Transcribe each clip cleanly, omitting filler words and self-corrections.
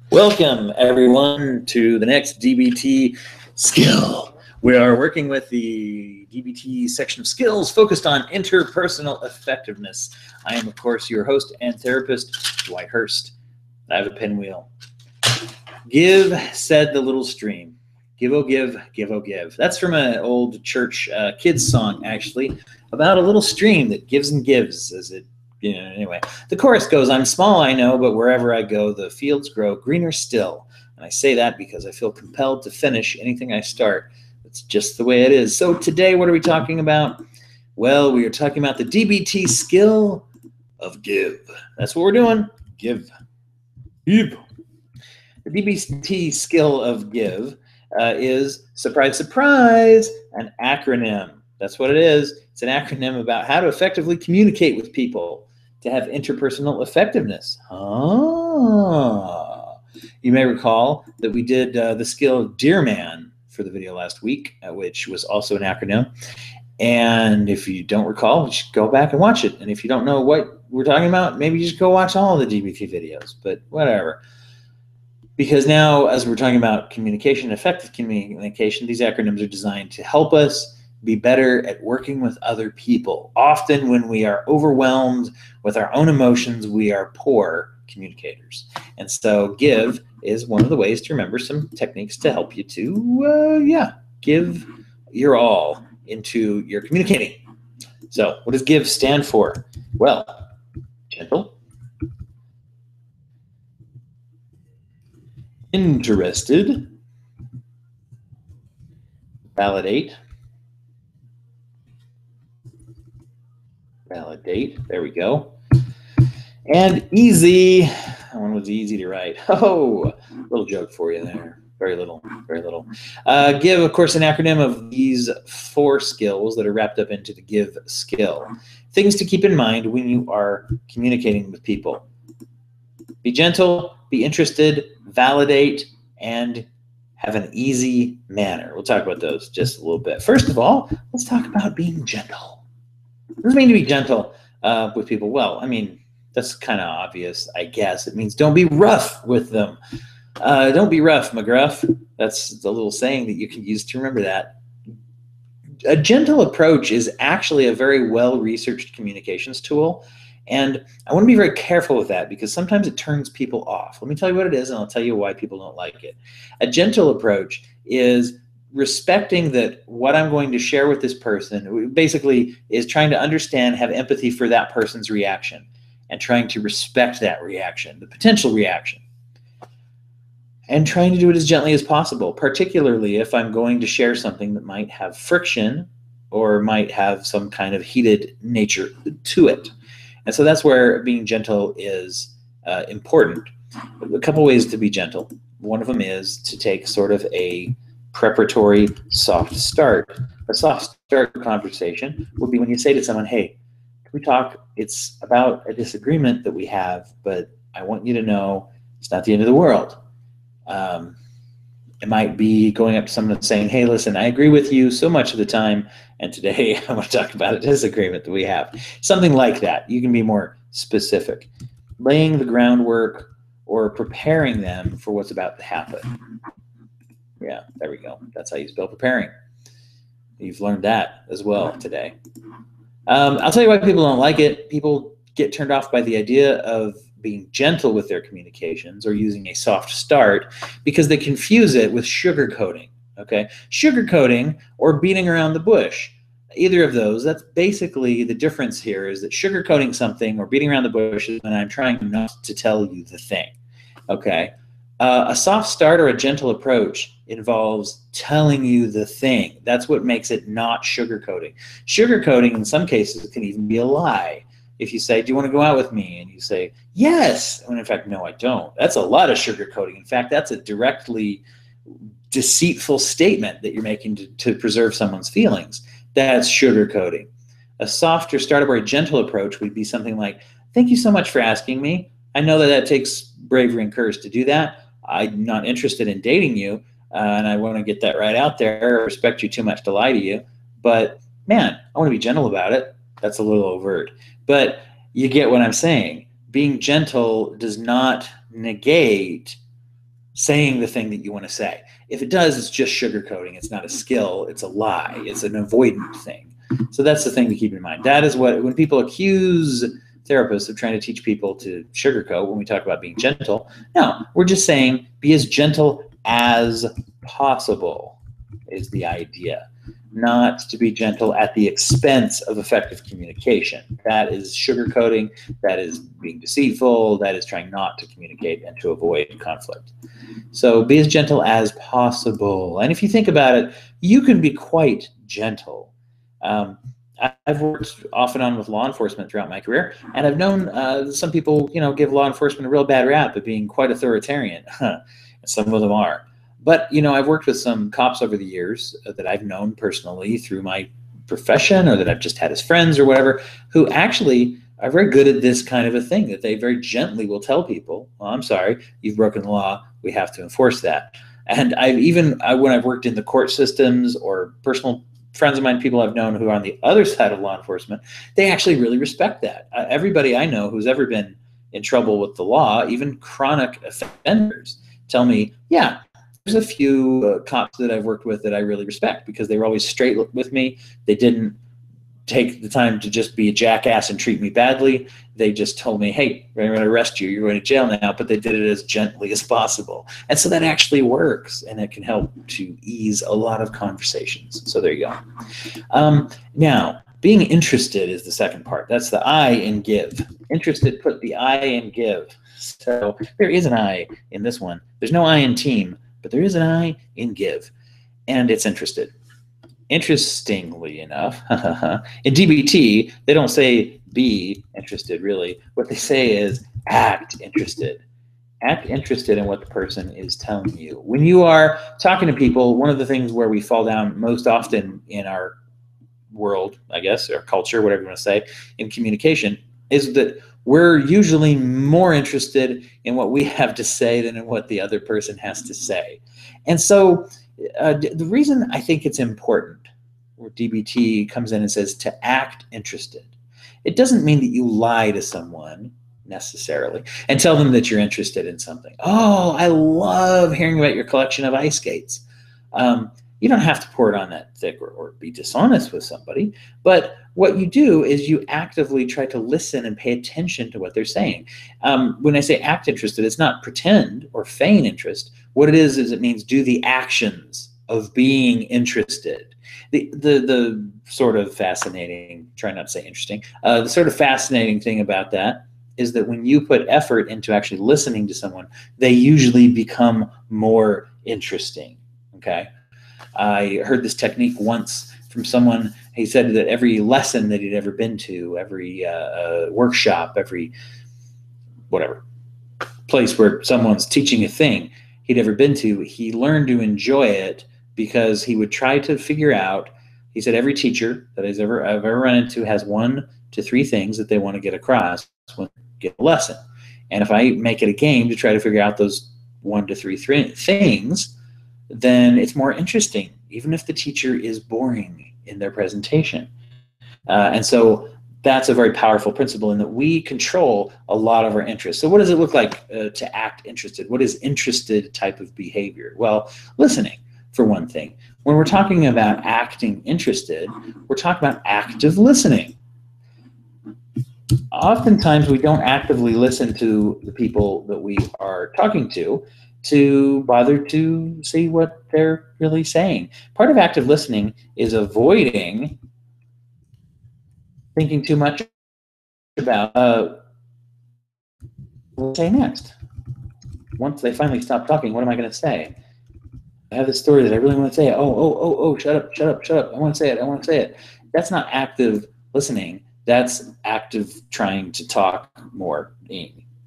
Welcome, everyone, to the next DBT skill. We are working with the DBT section of skills focused on interpersonal effectiveness. I am, of course, your host and therapist, Dwight Hurst. I have a pinwheel. Give, said the little stream. Give, oh, give, give, oh, give. That's from an old church kids song, actually, about a little stream that gives and gives as it anyway, the chorus goes, I'm small, I know, but wherever I go, the fields grow greener still. And I say that because I feel compelled to finish anything I start. It's just the way it is. So today, what are we talking about? Well, we are talking about the DBT skill of give. That's what we're doing. Give. Give. The DBT skill of give is, surprise, surprise, an acronym. That's what it is. It's an acronym about how to effectively communicate with people to have interpersonal effectiveness. You may recall that we did the skill of Dear Man for the video last week, which was also an acronym. And if you don't recall, just go back and watch it. And if you don't know what we're talking about, maybe just go watch all of the DBT videos, but whatever. Because now, as we're talking about communication, effective communication, these acronyms are designed to help us be better at working with other people. Often when we are overwhelmed with our own emotions, we are poor communicators. And so give is one of the ways to remember some techniques to help you to, give your all into your communicating. So what does give stand for? Well, gentle, interested, validate, there we go. And easy, that one was easy to write. Oh, little joke for you there. Very little, very little. Give, of course, an acronym of these 4 skills that are wrapped up into the give skill. Things to keep in mind when you are communicating with people. Be gentle, be interested, validate, and have an easy manner. We'll talk about those just a little bit. First of all, let's talk about being gentle. What does it mean to be gentle with people? Well, I mean, that's kind of obvious, I guess. It means don't be rough with them. Don't be rough, McGruff. That's the little saying that you can use to remember that. A gentle approach is actually a very well-researched communications tool. And I want to be very careful with that because sometimes it turns people off. Let me tell you what it is, and I'll tell you why people don't like it. A gentle approach is respecting that what I'm going to share with this person basically is trying to understand, have empathy for that person's reaction and trying to respect that reaction, the potential reaction, and trying to do it as gently as possible, particularly if I'm going to share something that might have friction or might have some kind of heated nature to it. And so that's where being gentle is important. A couple ways to be gentle. One of them is to take sort of a preparatory soft start. A soft start conversation would be when you say to someone, hey, can we talk? It's about a disagreement that we have, but I want you to know it's not the end of the world. It might be going up to someone and saying, hey, listen, I agree with you so much of the time, and today I want to talk about a disagreement that we have. Something like that. You can be more specific. Laying the groundwork or preparing them for what's about to happen. Yeah, there we go. That's how you spell preparing. You've learned that as well today. I'll tell you why people don't like it. People get turned off by the idea of being gentle with their communications or using a soft start because they confuse it with sugarcoating. Okay, sugarcoating or beating around the bush. Either of those, that's basically the difference here is that sugarcoating something or beating around the bush is when I'm trying not to tell you the thing. Okay. A soft start or a gentle approach involves telling you the thing. That's what makes it not sugarcoating. Sugarcoating in some cases can even be a lie. If you say, do you want to go out with me? And you say, yes. When in fact, no, I don't. That's a lot of sugarcoating. In fact, that's a directly deceitful statement that you're making to preserve someone's feelings. That's sugarcoating. A softer startup or a gentle approach would be something like, thank you so much for asking me. I know that that takes bravery and courage to do that. I'm not interested in dating you, and I want to get that right out there. I respect you too much to lie to you. But, man, I want to be gentle about it. That's a little overt. But you get what I'm saying. being gentle does not negate saying the thing that you want to say. If it does, it's just sugarcoating. It's not a skill. It's a lie. It's an avoidant thing. So that's the thing to keep in mind. That is what, when people accuse therapists of trying to teach people to sugarcoat when we talk about being gentle, no, we're just saying be as gentle as possible is the idea. Not to be gentle at the expense of effective communication. That is sugarcoating, that is being deceitful, that is trying not to communicate and to avoid conflict. So be as gentle as possible. And if you think about it, you can be quite gentle. I've worked off and on with law enforcement throughout my career, and I've known some people, give law enforcement a real bad rap of being quite authoritarian. Some of them are. But, I've worked with some cops over the years that I've known personally through my profession, or that I've just had as friends or whatever, who actually are very good at this kind of a thing, that they very gently will tell people, well, I'm sorry, you've broken the law, we have to enforce that. And when I've worked in the court systems, or personal friends of mine, people I've known who are on the other side of law enforcement, they actually really respect that. Everybody I know who's ever been in trouble with the law, even chronic offenders, tell me, yeah, there's a few cops that I've worked with that I really respect, because they were always straight with me. They didn't take the time to just be a jackass and treat me badly. They just told me, hey, we're going to arrest you. You're going to jail now. But they did it as gently as possible. And so that actually works, and it can help to ease a lot of conversations. So there you go. Now, being interested is the second part. That's the I in give. Interested, put the I in give. So there is an I in this one. There's no I in team, but there is an I in give, and it's interested. Interestingly enough, in DBT, they don't say be interested, really. What they say is act interested. Act interested in what the person is telling you. When you are talking to people, one of the things where we fall down most often in our world, I guess, or culture, whatever you want to say, in communication, is that we're usually more interested in what we have to say than in what the other person has to say. And so the reason I think it's important, where DBT comes in and says to act interested, it doesn't mean that you lie to someone necessarily and tell them that you're interested in something. Oh, I love hearing about your collection of ice skates. You don't have to pour it on that thick or be dishonest with somebody, but what you do is you actively try to listen and pay attention to what they're saying. When I say act interested, it's not pretend or feign interest. What it is it means do the actions of being interested. The sort of fascinating, try not to say interesting, the sort of fascinating thing about that is that when you put effort into actually listening to someone, they usually become more interesting, okay? I heard this technique once from someone. He said that every lesson that he'd ever been to, every workshop, every whatever place where someone's teaching a thing he'd ever been to, he learned to enjoy it because he would try to figure out, he said every teacher that I've ever run into has 1 to 3 things that they want to get across when they get a lesson. And if I make it a game to try to figure out those 1 to 3 things, then it's more interesting, even if the teacher is boring in their presentation. And so that's a very powerful principle in that we control a lot of our interests. So what does it look like to act interested? What is interested type of behavior? Well, listening, for one thing. When we're talking about acting interested, we're talking about active listening. Oftentimes we don't actively listen to the people that we are talking to bother to see what they're really saying. Part of active listening is avoiding thinking too much about what to say next. Once they finally stop talking, what am I going to say? I have this story that I really want to say. Oh, shut up. I want to say it. That's not active listening. That's active trying to talk more.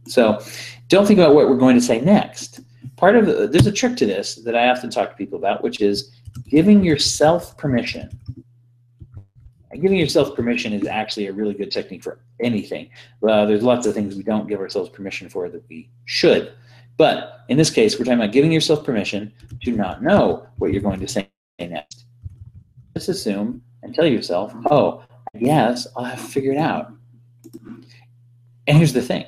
So don't think about what we're going to say next. There's a trick to this that I often talk to people about, which is giving yourself permission. And giving yourself permission is actually a really good technique for anything. There's lots of things we don't give ourselves permission for that we should. But in this case, we're talking about giving yourself permission to not know what you're going to say next. Just assume and tell yourself, oh, yes, I'll have to figure it out. And here's the thing.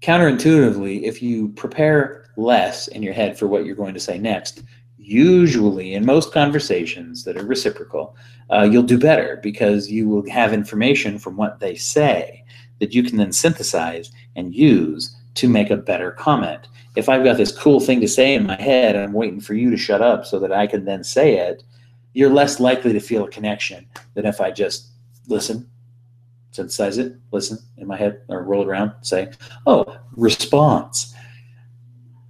Counterintuitively, if you prepare less in your head for what you're going to say next, usually in most conversations that are reciprocal, you'll do better because you will have information from what they say that you can then synthesize and use to make a better comment. If I've got this cool thing to say in my head and I'm waiting for you to shut up so that I can then say it, you're less likely to feel a connection than if I just listen, synthesize it, listen in my head, or roll it around, say, oh, response.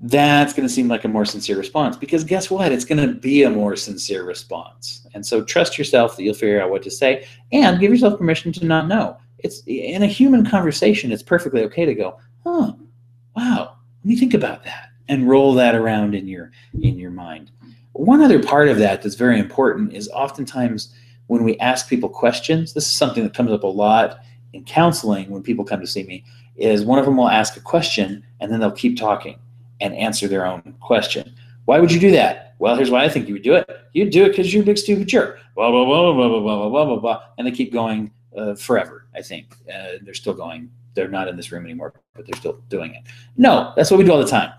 That's going to seem like a more sincere response, because guess what? It's going to be a more sincere response. And so trust yourself that you'll figure out what to say, and give yourself permission to not know. It's in a human conversation, it's perfectly okay to go, oh, wow, let me think about that, and roll that around in your mind. One other part of that that's very important is oftentimes when we ask people questions, this is something that comes up a lot in counseling when people come to see me, is one of them will ask a question and then they'll keep talking and answer their own question. Why would you do that? Well, here's why I think you would do it. You'd do it because you're a big stupid jerk. Blah, blah, blah, blah, blah, blah, blah, blah, blah. And they keep going forever, I think. They're still going. They're not in this room anymore, but they're still doing it. No, that's what we do all the time.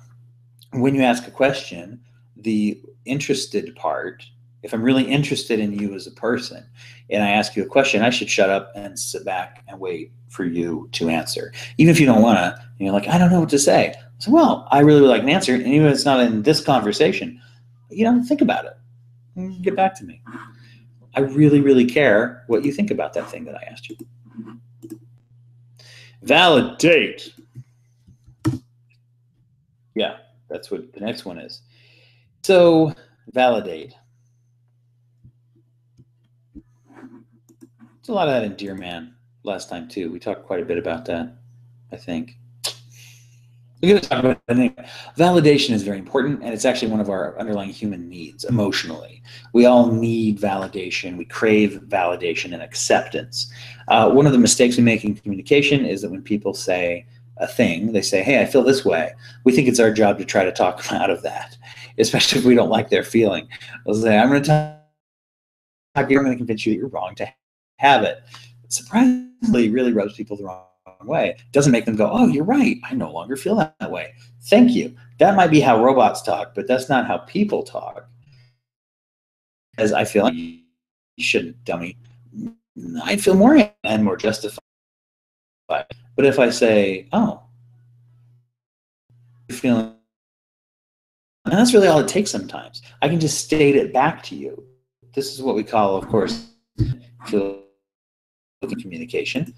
When you ask a question, the interested part, if I'm really interested in you as a person and I ask you a question, I should shut up and sit back and wait for you to answer. Even if you don't want to, and you're like, I don't know what to say. So, well, I really would like an answer. And even if it's not in this conversation, think about it and get back to me. I really, really care what you think about that thing that I asked you. Validate. Yeah, that's what the next one is. So, validate. There's a lot of that in Dear Man last time too. We talked quite a bit about that, I think. We're going to talk about it anyway. Validation is very important, and it's actually one of our underlying human needs emotionally. We all need validation. We crave validation and acceptance. One of the mistakes we make in communication is that when people say a thing, they say, hey, I feel this way. We think it's our job to try to talk them out of that, especially if we don't like their feeling. They'll say, I'm going to talk to you, I'm going to convince you that you're wrong to have it. Surprisingly, really rubs people the wrong way. It doesn't make them go, oh, you're right, I no longer feel that way. Thank you. That might be how robots talk, but that's not how people talk. As I feel like you shouldn't, dummy. I'd feel more and more justified. But if I say, oh, you're feeling, and that's really all it takes sometimes. I can just state it back to you. This is what we call, of course, communication.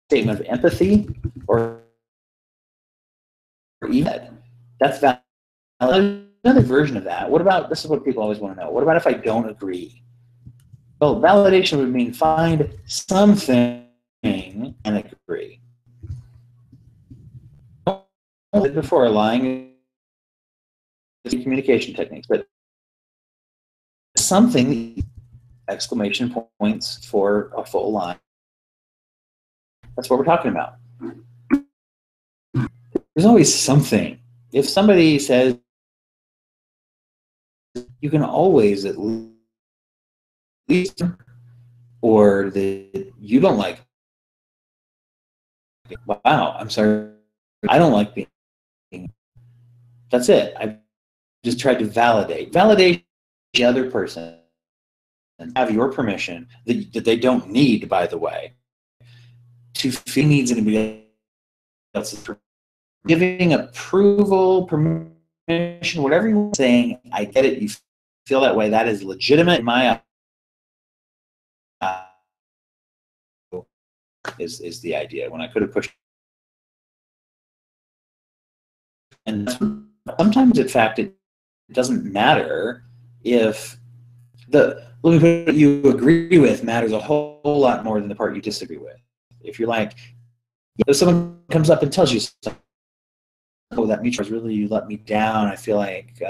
Statement of empathy or even that's another version of that. What about, this is what people always want to know, what about if I don't agree? Well, validation would mean find something and agree. Before lying communication techniques, but something, exclamation points for a full line. That's what we're talking about. There's always something. If somebody says, you can always at least, or that you don't like, wow, I'm sorry, I don't like being, that's it. I just tried to validate the other person and have your permission that they don't need, by the way, to feel needs anybody else's giving approval, permission, whatever you're saying. I get it. You feel that way. That is legitimate in my is the idea. When I could have pushed, and sometimes, in fact, it doesn't matter if the what you agree with matters a whole lot more than the part you disagree with. If you're like, if someone comes up and tells you something, oh, that mutual is really, you let me down, I feel like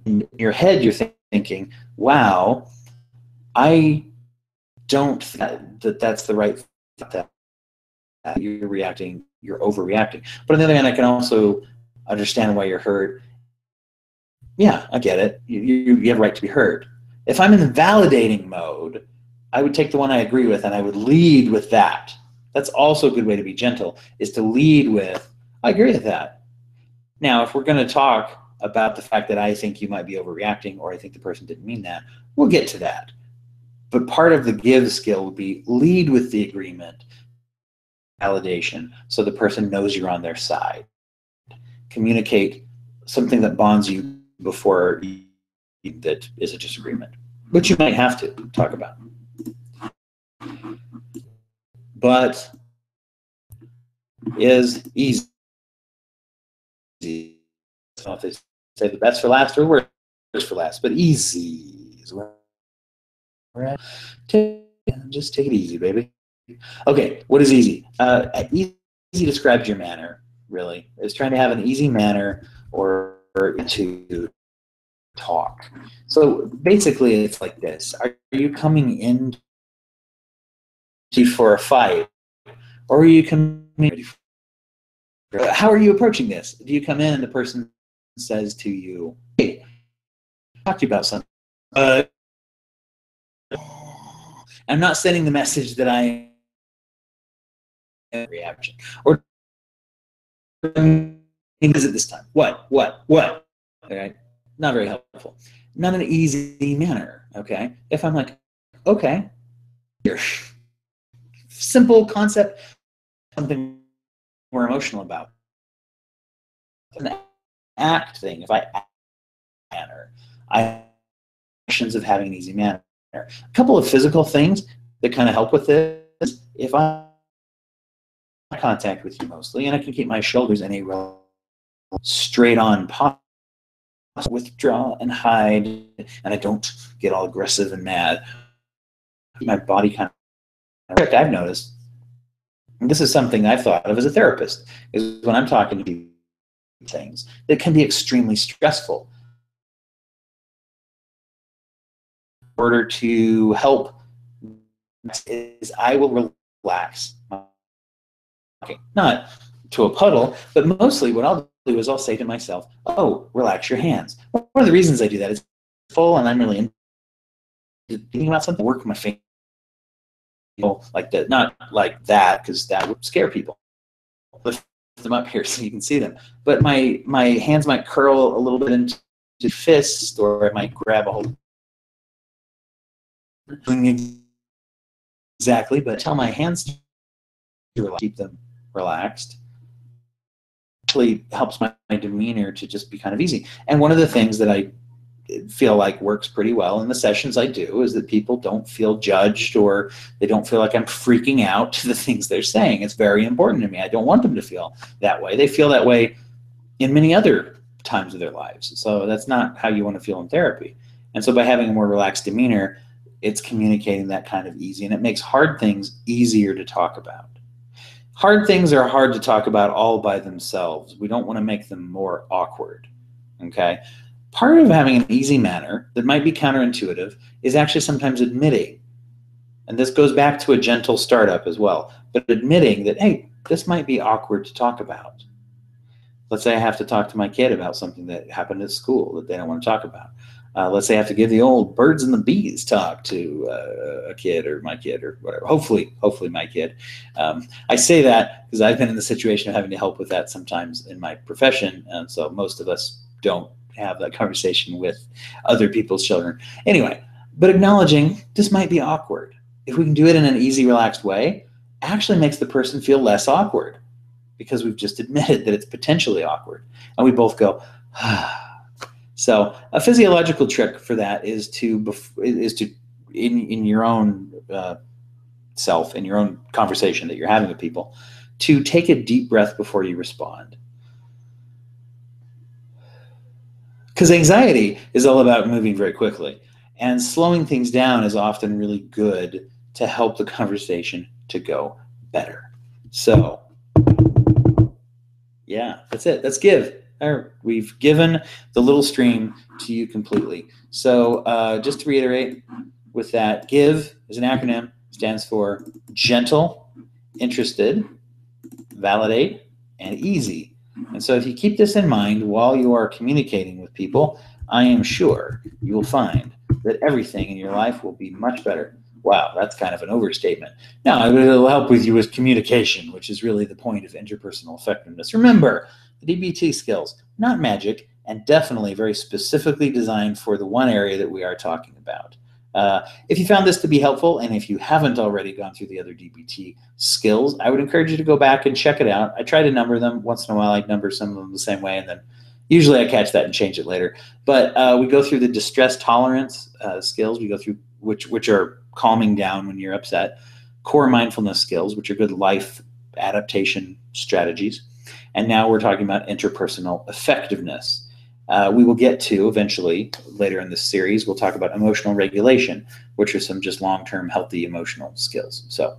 in your head you're thinking, wow, I don't think that that's the right thing. You're reacting, you're overreacting. But on the other hand, I can also understand why you're hurt. Yeah, I get it. You have a right to be hurt. If I'm in the validating mode, I would take the one I agree with and I would lead with that. That's also a good way to be gentle, is to lead with, I agree with that. Now, if we're going to talk about the fact that I think you might be overreacting or I think the person didn't mean that, we'll get to that. But part of the give skill would be lead with the agreement, validation, so the person knows you're on their side. Communicate something that bonds you before that is a disagreement, which you might have to talk about. But is easy. I don't know if they say the best for last or worst for last, but easy is where we're at. Just take it easy, baby. Okay, what is easy? Easy describes your manner, really. It's trying to have an easy manner or to talk. So basically, it's like this. Are you coming in for a fight? Or are you coming ready for how are you approaching this? Do you come in and the person says to you, hey, I'll talk to you about something. I'm not sending the message that I am reaction. Or is it this time? What? Okay. Not very helpful. Not an easy manner. Okay. If I'm like, okay, here. Simple concept, something we're emotional about. An act thing. If I act manner, I have actions of having an easy manner. A couple of physical things that kind of help with this. If I contact with you mostly, and I can keep my shoulders in a straight on posture, withdraw and hide, and I don't get all aggressive and mad. My body kind of. I've noticed, and this is something I've thought of as a therapist, is when I'm talking to things that can be extremely stressful. In order to help, is I will relax. Okay, not to a puddle, but mostly what I'll do is I'll say to myself, oh, relax your hands. One of the reasons I do that is full and I'm really into thinking about something, work with my fingers. Like that, not like that, because that would scare people. Lift them up here so you can see them. But my hands might curl a little bit into fists, or I might grab a hold. Exactly, but tell my hands to keep them relaxed. Actually helps my demeanor to just be kind of easy. And one of the things that I feel like works pretty well in the sessions I do is that people don't feel judged, or they don't feel like I'm freaking out to the things they're saying. It's very important to me. I don't want them to feel that way. They feel that way in many other times of their lives. So that's not how you want to feel in therapy. And so by having a more relaxed demeanor, it's communicating that kind of easy, and it makes hard things easier to talk about. Hard things are hard to talk about all by themselves. We don't want to make them more awkward, okay? Part of having an easy manner that might be counterintuitive is actually sometimes admitting, and this goes back to a gentle startup as well, but admitting that, hey, this might be awkward to talk about. Let's say I have to talk to my kid about something that happened at school that they don't want to talk about. Let's say I have to give the old birds and the bees talk to a kid, or my kid, or whatever. Hopefully my kid. I say that because I've been in the situation of having to help with that sometimes in my profession, and so most of us don't have that conversation with other people's children. Anyway, but acknowledging this might be awkward. If we can do it in an easy, relaxed way, actually makes the person feel less awkward, because we've just admitted that it's potentially awkward, and we both go, ah. So a physiological trick for that is to in your own self, in your own conversation that you're having with people, to take a deep breath before you respond. Because anxiety is all about moving very quickly, and slowing things down is often really good to help the conversation to go better. So yeah, that's it. Let's give. We've given the little stream to you completely. So just to reiterate with that, GIVE is an acronym, stands for gentle, interested, validate, and easy. And so if you keep this in mind while you are communicating with people, I am sure you will find that everything in your life will be much better. Wow, that's kind of an overstatement. Now, it'll help with you with communication, which is really the point of interpersonal effectiveness. Remember, the DBT skills, not magic, and definitely very specifically designed for the one area that we are talking about. If you found this to be helpful, and if you haven't already gone through the other DBT skills, I would encourage you to go back and check it out. I try to number them. Once in a while, I number some of them the same way, and then usually I catch that and change it later. But we go through the distress tolerance skills. We go through which are calming down when you're upset, core mindfulness skills, which are good life adaptation strategies. And now we're talking about interpersonal effectiveness. We will get to eventually later in this series, we'll talk about emotional regulation, which are some just long-term healthy emotional skills. So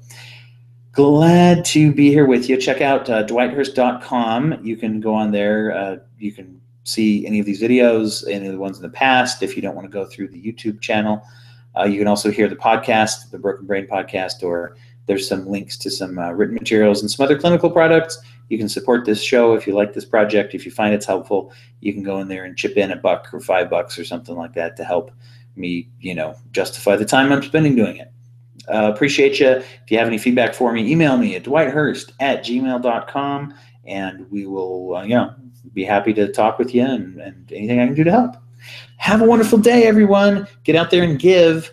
glad to be here with you. Check out dwighthurst.com. You can go on there. You can see any of these videos, any of the ones in the past, if you don't want to go through the YouTube channel. You can also hear the podcast, the Broken Brain podcast, or there's some links to some written materials and some other clinical products. You can support this show if you like this project. If you find it's helpful, you can go in there and chip in $1 or $5 or something like that to help me, justify the time I'm spending doing it. Appreciate you. If you have any feedback for me, email me at dwighthurst@gmail.com, and we will, be happy to talk with you and anything I can do to help. Have a wonderful day, everyone. Get out there and give